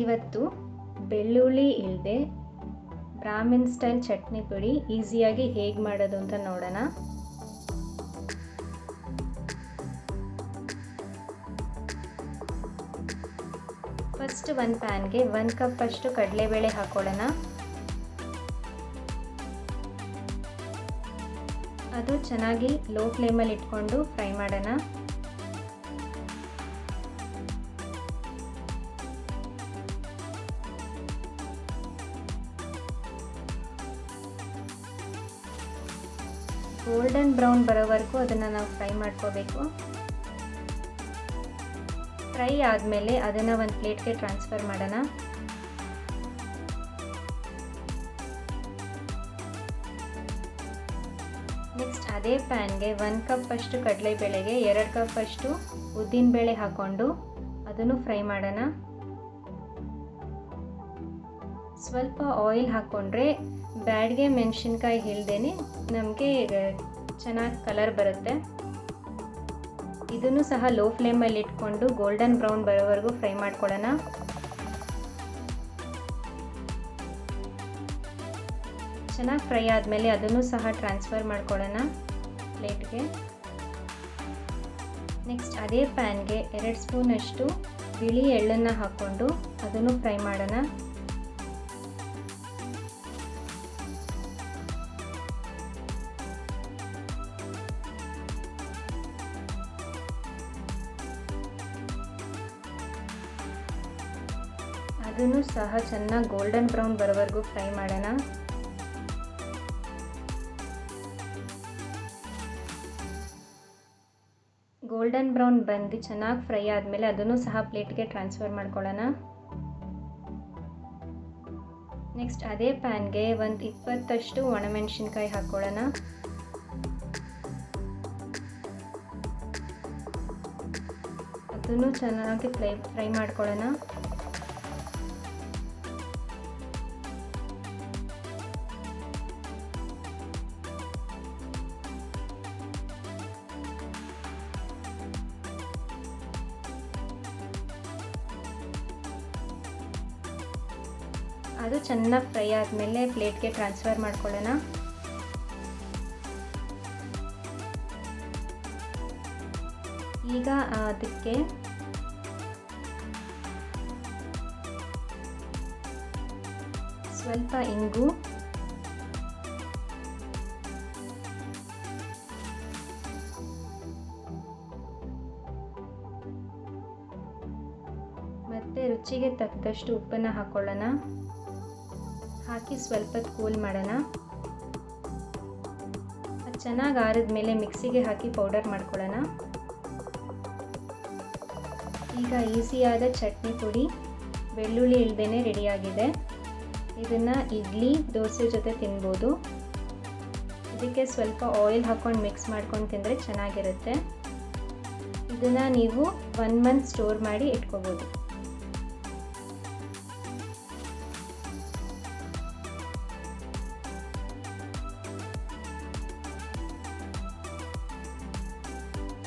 ಇವತ್ತು ಬೆಳ್ಳುಳ್ಳಿ ಇಲ್ಲದೆ ಬ್ರಾಹ್ಮಿನ್ ಸ್ಟೈಲ್ ಚಟ್ನಿ ಪುಡಿ ಈಸಿಯಾಗಿ ಹೇಗೆ ಮಾಡೋದು ಅಂತ ನೋಡೋಣ. ಫಸ್ಟ್ ಒಂದು ಪ್ಯಾನ್ಗೆ 1 ಕಪ್ ಅಷ್ಟು ಕಡಲೆಬೇಳೆ ಹಾಕೊಳ್ಳೋಣ. ಅದು ಚೆನ್ನಾಗಿ ಲೋ ಫ್ಲೇಮಲ್ಲಿ ಇಟ್ಕೊಂಡು ಫ್ರೈ ಮಾಡೋಣ. ಗೋಲ್ಡನ್ ಬ್ರೌನ್ ಬರೋವರೆಗೂ ಅದನ್ನು ನಾವು ಫ್ರೈ ಮಾಡ್ಕೋಬೇಕು. ಫ್ರೈ ಆದಮೇಲೆ ಅದನ್ನು ಒಂದು ಪ್ಲೇಟ್ಗೆ ಟ್ರಾನ್ಸ್ಫರ್ ಮಾಡೋಣ. ನೆಕ್ಸ್ಟ್ ಅದೇ ಪ್ಯಾನ್ಗೆ 1 ಕಪ್ ಅಷ್ಟು ಕಡಲೆಬೇಳೆಗೆ 2 ಕಪ್ ಅಷ್ಟು ಉದ್ದಿನಬೇಳೆ ಹಾಕ್ಕೊಂಡು ಅದನ್ನು ಫ್ರೈ ಮಾಡೋಣ. ಸ್ವಲ್ಪ ಆಯಿಲ್ ಹಾಕ್ಕೊಂಡ್ರೆ ಬ್ಯಾಡ್ಗೆ ಮೆಣಸಿನ್ಕಾಯಿ ಇಲ್ದೇನೆ ನಮಗೆ ಚೆನ್ನಾಗಿ ಕಲರ್ ಬರುತ್ತೆ. ಇದನ್ನು ಸಹ ಲೋ ಫ್ಲೇಮಲ್ಲಿ ಇಟ್ಕೊಂಡು ಗೋಲ್ಡನ್ ಬ್ರೌನ್ ಬರೋವರೆಗೂ ಫ್ರೈ ಮಾಡ್ಕೊಳ್ಳೋಣ. ಚೆನ್ನಾಗಿ ಫ್ರೈ ಆದಮೇಲೆ ಅದನ್ನು ಸಹ ಟ್ರಾನ್ಸ್ಫರ್ ಮಾಡ್ಕೊಳ್ಳೋಣ ಪ್ಲೇಟ್ಗೆ. ನೆಕ್ಸ್ಟ್ ಅದೇ ಪ್ಯಾನ್ಗೆ 2 ಸ್ಪೂನ್ ಅಷ್ಟು ಬಿಳಿ ಎಳ್ಳನ್ನು ಹಾಕ್ಕೊಂಡು ಅದನ್ನು ಫ್ರೈ ಮಾಡೋಣ. ಅದನ್ನು ಸಹ ಚೆನ್ನಾಗಿ ಗೋಲ್ಡನ್ ಬ್ರೌನ್ ಬರೋವರೆಗೂ ಫ್ರೈ ಮಾಡೋಣ. ಗೋಲ್ಡನ್ ಬ್ರೌನ್ ಬಂದು ಚೆನ್ನಾಗಿ ಫ್ರೈ ಆದಮೇಲೆ ಅದನ್ನು ಸಹ ಪ್ಲೇಟ್ಗೆ ಟ್ರಾನ್ಸ್ಫರ್ ಮಾಡ್ಕೊಳ್ಳೋಣ. ನೆಕ್ಸ್ಟ್ ಅದೇ ಪ್ಯಾನ್ಗೆ ಒಂದು 20 ಒಣಮೆಣಸಿನ್ಕಾಯಿ ಹಾಕ್ಕೊಳ್ಳೋಣ. ಅದನ್ನು ಚೆನ್ನಾಗಿ ಫ್ರೈ ಮಾಡ್ಕೊಳ್ಳೋಣ. ಅದು ಚೆನ್ನಾಗಿ ಫ್ರೈ ಆದಮೇಲೆ ಪ್ಲೇಟ್ಗೆ ಟ್ರಾನ್ಸ್ಫರ್ ಮಾಡ್ಕೊಳ್ಳೋಣ. ಈಗ ಅದಕ್ಕೆ ಸ್ವಲ್ಪ ಇಂಗು, ಮತ್ತು ರುಚಿಗೆ ತಕ್ಕಷ್ಟು ಉಪ್ಪನ್ನು ಹಾಕ್ಕೊಳ್ಳೋಣ. ಹಾಕಿ ಸ್ವಲ್ಪ ಕೂಲ್ ಮಾಡೋಣ. ಅದು ಚೆನ್ನಾಗಿ ಆರಿದ ಮೇಲೆ ಮಿಕ್ಸಿಗೆ ಹಾಕಿ ಪೌಡರ್ ಮಾಡ್ಕೊಳ್ಳೋಣ. ಈಗ ಈಸಿಯಾದ ಚಟ್ನಿ ಪುಡಿ ಬೆಳ್ಳುಳ್ಳಿ ಇಲ್ಲದೇ ರೆಡಿಯಾಗಿದೆ. ಇದನ್ನು ಇಡ್ಲಿ ದೋಸೆ ಜೊತೆ ತಿನ್ಬೋದು. ಇದಕ್ಕೆ ಸ್ವಲ್ಪ ಆಯಿಲ್ ಹಾಕ್ಕೊಂಡು ಮಿಕ್ಸ್ ಮಾಡ್ಕೊಂಡು ತಿಂದರೆ ಚೆನ್ನಾಗಿರುತ್ತೆ. ಇದನ್ನು ನೀವು 1 ಮಂತ್ ಸ್ಟೋರ್ ಮಾಡಿ ಇಟ್ಕೋಬೋದು.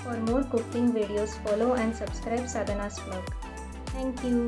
For more cooking videos, follow and subscribe Sadhana's vlog. Thank you.